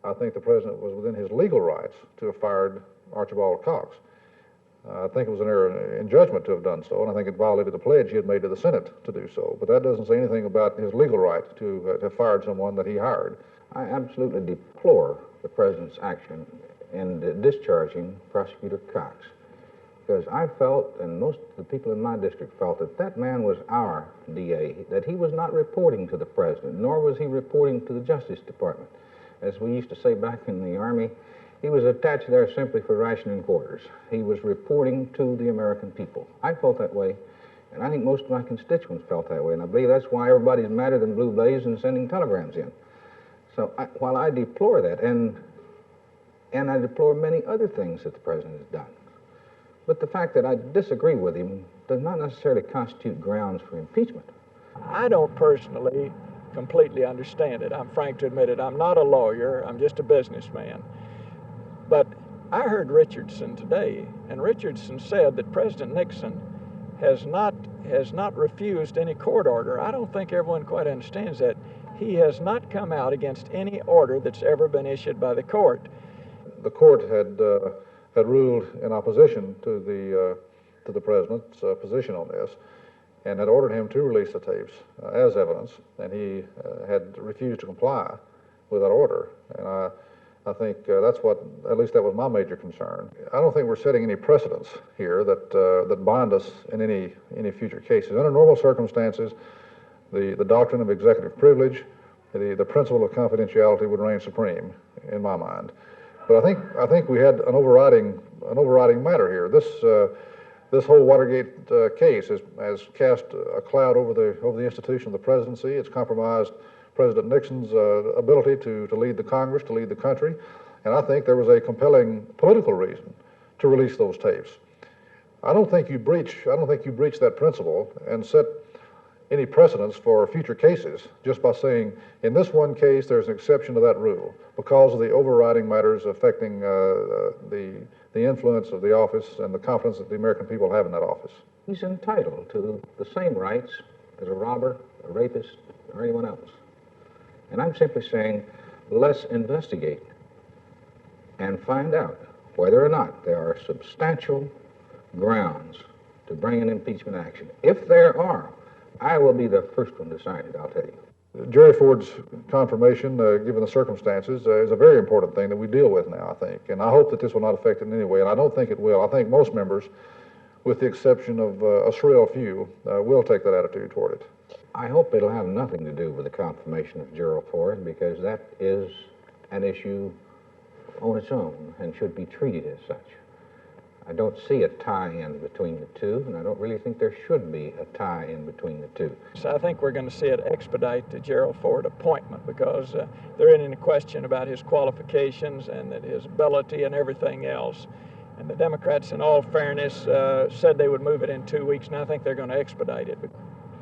I think the president was within his legal rights to have fired Archibald Cox. I think it was an error in judgment to have done so, and I think it violated the pledge he had made to the Senate to do so. But that doesn't say anything about his legal right to have fired someone that he hired. I absolutely deplore the president's action in discharging Prosecutor Cox, because I felt, and most of the people in my district felt, that that man was our DA, that he was not reporting to the president, nor was he reporting to the Justice Department. As we used to say back in the Army, he was attached there simply for rationing quarters. He was reporting to the American people. I felt that way, and I think most of my constituents felt that way, and I believe that's why everybody's madder than blue blaze and sending telegrams in. So while I deplore that, and I deplore many other things that the president has done, but the fact that I disagree with him does not necessarily constitute grounds for impeachment. I don't personally completely understand it. I'm frank to admit it. I'm not a lawyer. I'm just a businessman. But I heard Richardson today, and Richardson said that President Nixon has not refused any court order. I don't think everyone quite understands that. He has not come out against any order that's ever been issued by the court. The court had ruled in opposition to the president's position on this, and had ordered him to release the tapes as evidence, and he had refused to comply with that order. And I think that's what, at least that was my major concern. I don't think we're setting any precedents here that bind us in any future cases. Under normal circumstances, the doctrine of executive privilege, the principle of confidentiality would reign supreme in my mind. But I think we had an overriding matter here. This whole Watergate case has cast a cloud over the institution of the presidency. It's compromised President Nixon's ability to lead the Congress, to lead the country, and I think there was a compelling political reason to release those tapes. I don't think you breach that principle and set any precedents for future cases just by saying, in this one case, there's an exception to that rule because of the overriding matters affecting the influence of the office and the confidence that the American people have in that office. He's entitled to the same rights as a robber, a rapist, or anyone else. And I'm simply saying, let's investigate and find out whether or not there are substantial grounds to bring an impeachment action. If there are, I will be the first one to sign it, I'll tell you. Jerry Ford's confirmation, given the circumstances, is a very important thing that we deal with now, I think. And I hope that this will not affect it in any way, and I don't think it will. I think most members, with the exception of a shrill few, will take that attitude toward it. I hope it'll have nothing to do with the confirmation of Gerald Ford, because that is an issue on its own and should be treated as such. I don't see a tie-in between the two, and I don't really think there should be a tie-in between the two. So I think we're going to see it expedite the Gerald Ford appointment, because there isn't any question about his qualifications and that his ability and everything else. And the Democrats, in all fairness, said they would move it in 2 weeks, and I think they're going to expedite it.